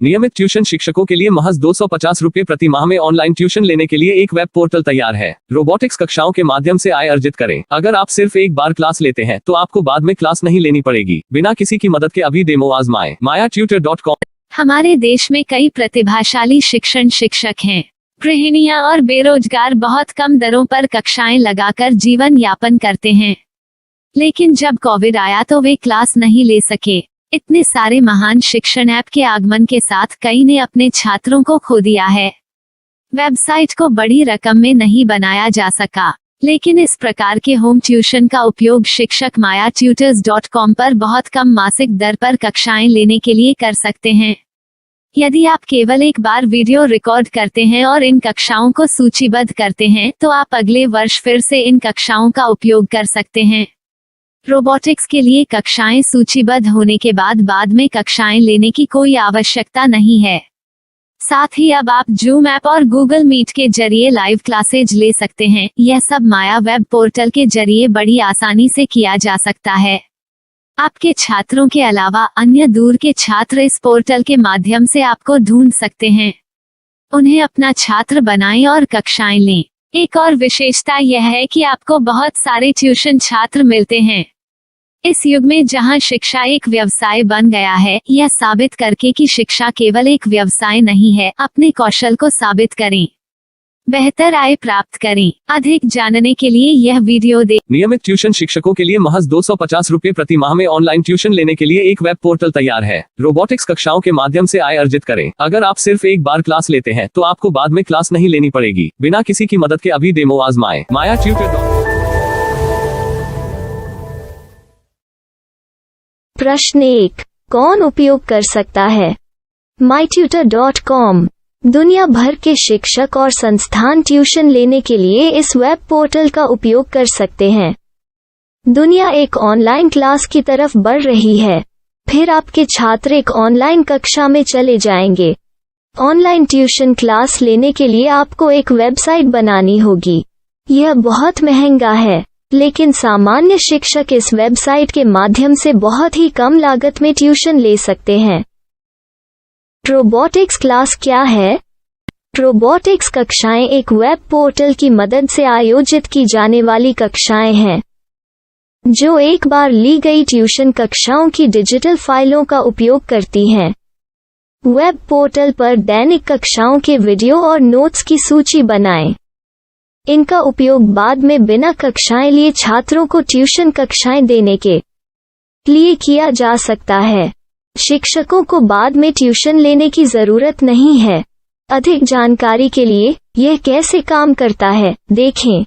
नियमित ट्यूशन शिक्षकों के लिए महज 250 रुपए प्रति माह में ऑनलाइन ट्यूशन लेने के लिए एक वेब पोर्टल तैयार है। रोबोटिक्स कक्षाओं के माध्यम से आय अर्जित करें। अगर आप सिर्फ एक बार क्लास लेते हैं तो आपको बाद में क्लास नहीं लेनी पड़ेगी। बिना किसी की मदद के अभी डेमो आजमाएं। mayatutor.com। हमारे देश में कई प्रतिभाशाली शिक्षक हैं। गृहिणियां और बेरोजगार बहुत कम दरों पर कक्षाएं लगाकर जीवन यापन करते हैं, लेकिन जब कोविड आया तो वे क्लास नहीं ले सके। इतने सारे महान शिक्षण ऐप के आगमन के साथ कई ने अपने छात्रों को खो दिया है। वेबसाइट को बड़ी रकम में नहीं बनाया जा सका, लेकिन इस प्रकार के होम ट्यूशन का उपयोग शिक्षक mayatutors.com पर बहुत कम मासिक दर पर कक्षाएं लेने के लिए कर सकते हैं। यदि आप केवल एक बार वीडियो रिकॉर्ड करते हैं और इन कक्षाओं को सूचीबद्ध करते हैं तो आप अगले वर्ष फिर से इन कक्षाओं का उपयोग कर सकते हैं। रोबोटिक्स के लिए कक्षाएं सूचीबद्ध होने के बाद में कक्षाएं लेने की कोई आवश्यकता नहीं है। साथ ही अब आप जूम ऐप और गूगल मीट के जरिए लाइव क्लासेज ले सकते हैं। यह सब माया वेब पोर्टल के जरिए बड़ी आसानी से किया जा सकता है। आपके छात्रों के अलावा अन्य दूर के छात्र इस पोर्टल के माध्यम से आपको ढूंढ सकते हैं। उन्हें अपना छात्र बनाएं और कक्षाएं लें। एक और विशेषता यह है कि आपको बहुत सारे ट्यूशन छात्र मिलते हैं। इस युग में जहां शिक्षा एक व्यवसाय बन गया है, यह साबित करके कि शिक्षा केवल एक व्यवसाय नहीं है, अपने कौशल को साबित करें, बेहतर आय प्राप्त करें। अधिक जानने के लिए यह वीडियो देखें। नियमित ट्यूशन शिक्षकों के लिए महज 250 रुपए प्रति माह में ऑनलाइन ट्यूशन लेने के लिए एक वेब पोर्टल तैयार है। रोबोटिक्स कक्षाओं के माध्यम से आय अर्जित करें। अगर आप सिर्फ एक बार क्लास लेते हैं तो आपको बाद में क्लास नहीं लेनी पड़ेगी। बिना किसी की मदद के अभी डेमो आजमाएं। mayatutor.com। प्रश्न 1, कौन उपयोग कर सकता है? mytutor.com दुनिया भर के शिक्षक और संस्थान ट्यूशन लेने के लिए इस वेब पोर्टल का उपयोग कर सकते हैं। दुनिया एक ऑनलाइन क्लास की तरफ बढ़ रही है। फिर आपके छात्र एक ऑनलाइन कक्षा में चले जाएंगे। ऑनलाइन ट्यूशन क्लास लेने के लिए आपको एक वेबसाइट बनानी होगी। यह बहुत महंगा है, लेकिन सामान्य शिक्षक इस वेबसाइट के माध्यम से बहुत ही कम लागत में ट्यूशन ले सकते हैं। रोबोटिक्स क्लास क्या है? रोबोटिक्स कक्षाएं एक वेब पोर्टल की मदद से आयोजित की जाने वाली कक्षाएं हैं, जो एक बार ली गई ट्यूशन कक्षाओं की डिजिटल फाइलों का उपयोग करती हैं। वेब पोर्टल पर दैनिक कक्षाओं के वीडियो और नोट्स की सूची बनाएं। इनका उपयोग बाद में बिना कक्षाएं लिए छात्रों को ट्यूशन कक्षाएं देने के लिए किया जा सकता है। शिक्षकों को बाद में ट्यूशन लेने की जरूरत नहीं है। अधिक जानकारी के लिए यह कैसे काम करता है, देखें।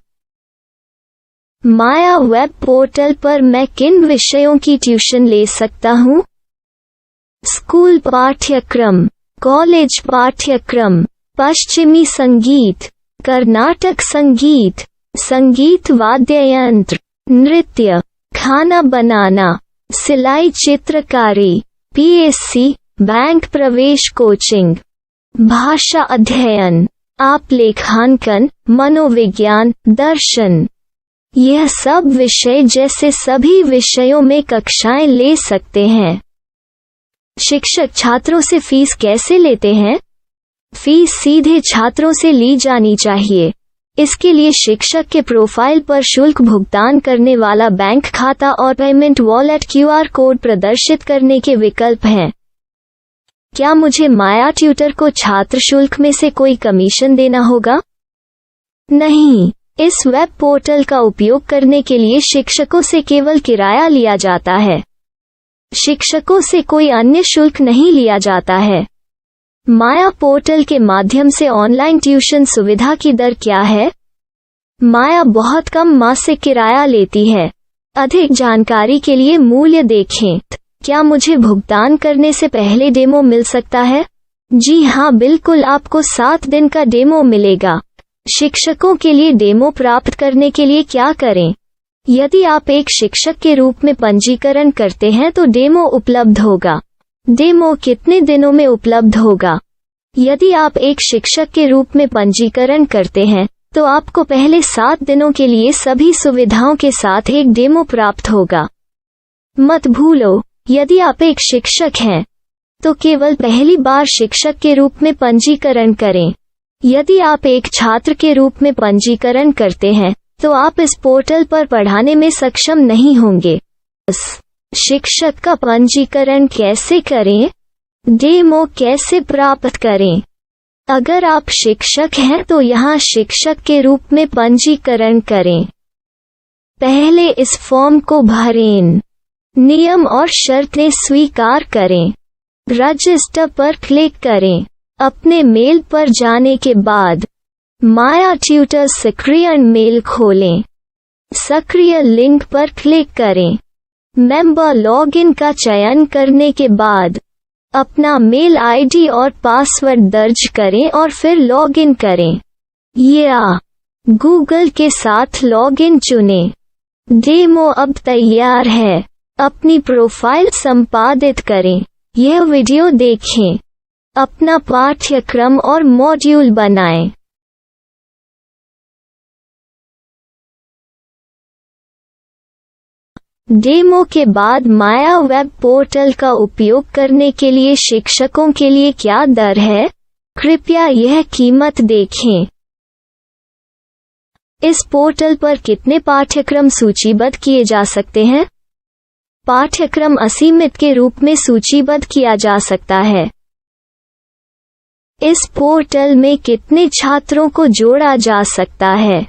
माया वेब पोर्टल पर मैं किन विषयों की ट्यूशन ले सकता हूँ? स्कूल पाठ्यक्रम, कॉलेज पाठ्यक्रम, पश्चिमी संगीत, कर्नाटक संगीत, संगीत वाद्य यंत्र, नृत्य, खाना बनाना, सिलाई चित्रकारी, पीएससी, बैंक प्रवेश कोचिंग, भाषा अध्ययन, आप लेखांकन, मनोविज्ञान, दर्शन। यह सब विषय जैसे सभी विषयों में कक्षाएं ले सकते हैं। शिक्षक छात्रों से फीस कैसे लेते हैं? फीस सीधे छात्रों से ली जानी चाहिए। इसके लिए शिक्षक के प्रोफाइल पर शुल्क भुगतान करने वाला बैंक खाता और पेमेंट वॉलेट क्यूआर कोड प्रदर्शित करने के विकल्प हैं। क्या मुझे माया ट्यूटर को छात्र शुल्क में से कोई कमीशन देना होगा? नहीं, इस वेब पोर्टल का उपयोग करने के लिए शिक्षकों से केवल किराया लिया जाता है। शिक्षकों से कोई अन्य शुल्क नहीं लिया जाता है। माया पोर्टल के माध्यम से ऑनलाइन ट्यूशन सुविधा की दर क्या है? माया बहुत कम मासिक किराया लेती है। अधिक जानकारी के लिए मूल्य देखें। क्या मुझे भुगतान करने से पहले डेमो मिल सकता है? जी हाँ, बिल्कुल, आपको 7 दिन का डेमो मिलेगा। शिक्षकों के लिए डेमो प्राप्त करने के लिए क्या करें? यदि आप एक शिक्षक के रूप में पंजीकरण करते हैं तो डेमो उपलब्ध होगा। डेमो कितने दिनों में उपलब्ध होगा? यदि आप एक शिक्षक के रूप में पंजीकरण करते हैं तो आपको पहले 7 दिनों के लिए सभी सुविधाओं के साथ एक डेमो प्राप्त होगा। मत भूलो, यदि आप एक शिक्षक हैं तो केवल पहली बार शिक्षक के रूप में पंजीकरण करें। यदि आप एक छात्र के रूप में पंजीकरण करते हैं तो आप इस पोर्टल पर पढ़ाने में सक्षम नहीं होंगे। शिक्षक का पंजीकरण कैसे करें? डेमो कैसे प्राप्त करें? अगर आप शिक्षक हैं तो यहाँ शिक्षक के रूप में पंजीकरण करें। पहले इस फॉर्म को भरें। नियम और शर्तें स्वीकार करें। रजिस्टर पर क्लिक करें। अपने मेल पर जाने के बाद माया ट्यूटर सक्रिय मेल खोलें। सक्रिय लिंक पर क्लिक करें। मेंबर लॉगिन का चयन करने के बाद अपना मेल आईडी और पासवर्ड दर्ज करें और फिर लॉगिन करें या गूगल के साथ लॉगिन चुनें। डेमो अब तैयार है। अपनी प्रोफाइल संपादित करें। यह वीडियो देखें। अपना पाठ्यक्रम और मॉड्यूल बनाएं। डेमो के बाद माया वेब पोर्टल का उपयोग करने के लिए शिक्षकों के लिए क्या दर है? कृपया यह कीमत देखें। इस पोर्टल पर कितने पाठ्यक्रम सूचीबद्ध किए जा सकते हैं? पाठ्यक्रम असीमित के रूप में सूचीबद्ध किया जा सकता है। इस पोर्टल में कितने छात्रों को जोड़ा जा सकता है?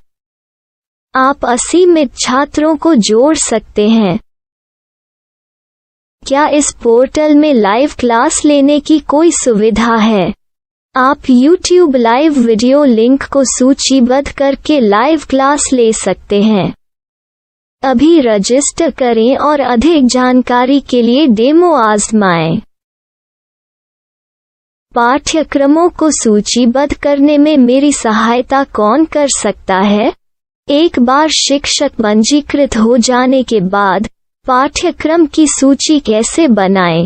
आप असीमित छात्रों को जोड़ सकते हैं। क्या इस पोर्टल में लाइव क्लास लेने की कोई सुविधा है? आप YouTube लाइव वीडियो लिंक को सूचीबद्ध करके लाइव क्लास ले सकते हैं। अभी रजिस्टर करें और अधिक जानकारी के लिए डेमो आजमाएं। पाठ्यक्रमों को सूचीबद्ध करने में मेरी सहायता कौन कर सकता है? एक बार शिक्षक पंजीकृत हो जाने के बाद पाठ्यक्रम की सूची कैसे बनाएं,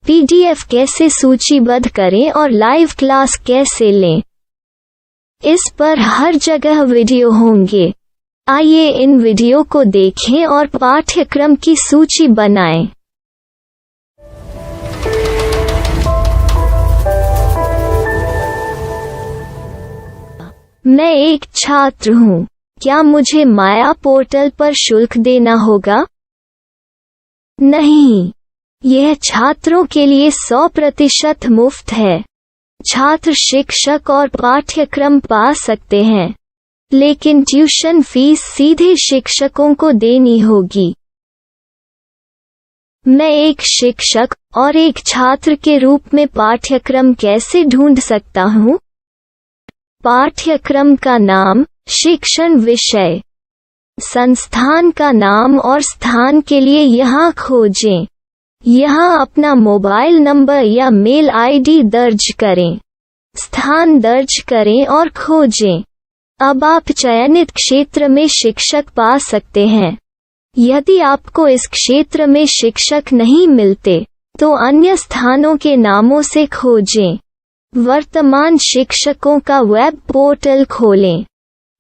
PDF कैसे सूचीबद्ध करें और लाइव क्लास कैसे लें, इस पर हर जगह वीडियो होंगे। आइए इन वीडियो को देखें और पाठ्यक्रम की सूची बनाएं। मैं एक छात्र हूँ। क्या मुझे माया पोर्टल पर शुल्क देना होगा? नहीं, यह छात्रों के लिए 100% मुफ्त है। छात्र शिक्षक और पाठ्यक्रम पा सकते हैं, लेकिन ट्यूशन फीस सीधे शिक्षकों को देनी होगी। मैं एक शिक्षक और एक छात्र के रूप में पाठ्यक्रम कैसे ढूंढ सकता हूँ? पाठ्यक्रम का नाम, शिक्षण विषय, संस्थान का नाम और स्थान के लिए यहाँ खोजें। यहाँ अपना मोबाइल नंबर या मेल आईडी दर्ज करें। स्थान दर्ज करें और खोजें। अब आप चयनित क्षेत्र में शिक्षक पा सकते हैं। यदि आपको इस क्षेत्र में शिक्षक नहीं मिलते, तो अन्य स्थानों के नामों से खोजें। वर्तमान शिक्षकों का वेब पोर्टल खोलें।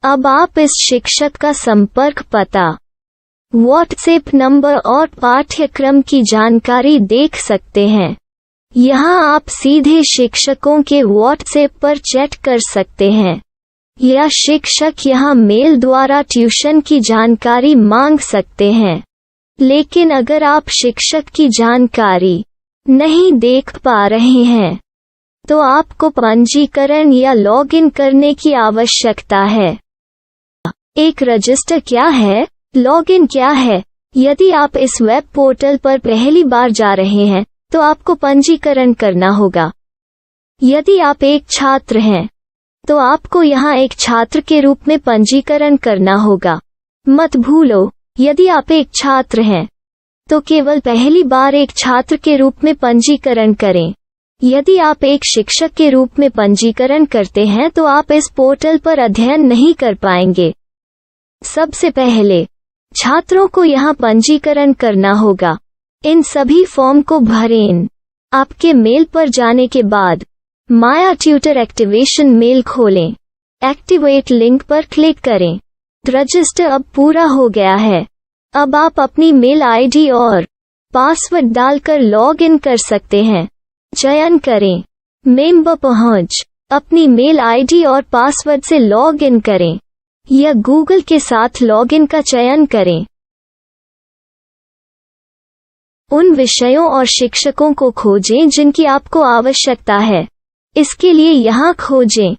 अब आप इस शिक्षक का संपर्क पता, व्हाट्सएप नंबर और पाठ्यक्रम की जानकारी देख सकते हैं। यहाँ आप सीधे शिक्षकों के व्हाट्सएप पर चैट कर सकते हैं या शिक्षक यहाँ मेल द्वारा ट्यूशन की जानकारी मांग सकते हैं। लेकिन अगर आप शिक्षक की जानकारी नहीं देख पा रहे हैं, तो आपको पंजीकरण या लॉगिन करने की आवश्यकता है। एक रजिस्टर क्या है? लॉगिन क्या है? यदि आप इस वेब पोर्टल पर पहली बार जा रहे हैं, तो आपको पंजीकरण करना होगा। यदि आप एक छात्र हैं, तो आपको यहाँ एक छात्र के रूप में पंजीकरण करना होगा। मत भूलो, यदि आप एक छात्र हैं, तो केवल पहली बार एक छात्र के रूप में पंजीकरण करें। यदि आप एक शिक्षक के रूप में पंजीकरण करते हैं तो आप इस पोर्टल पर अध्ययन नहीं कर पाएंगे। सबसे पहले छात्रों को यहाँ पंजीकरण करना होगा। इन सभी फॉर्म को भरें। आपके मेल पर जाने के बाद माया ट्यूटर एक्टिवेशन मेल खोलें। एक्टिवेट लिंक पर क्लिक करें। रजिस्टर अब पूरा हो गया है। अब आप अपनी मेल आईडी और पासवर्ड डालकर लॉग इन कर सकते हैं। चयन करें। मेंबर पहुंच। अपनी मेल आईडी और पासवर्ड से लॉग इन करें या गूगल के साथ लॉगिन का चयन करें। उन विषयों और शिक्षकों को खोजें जिनकी आपको आवश्यकता है। इसके लिए यहाँ खोजें।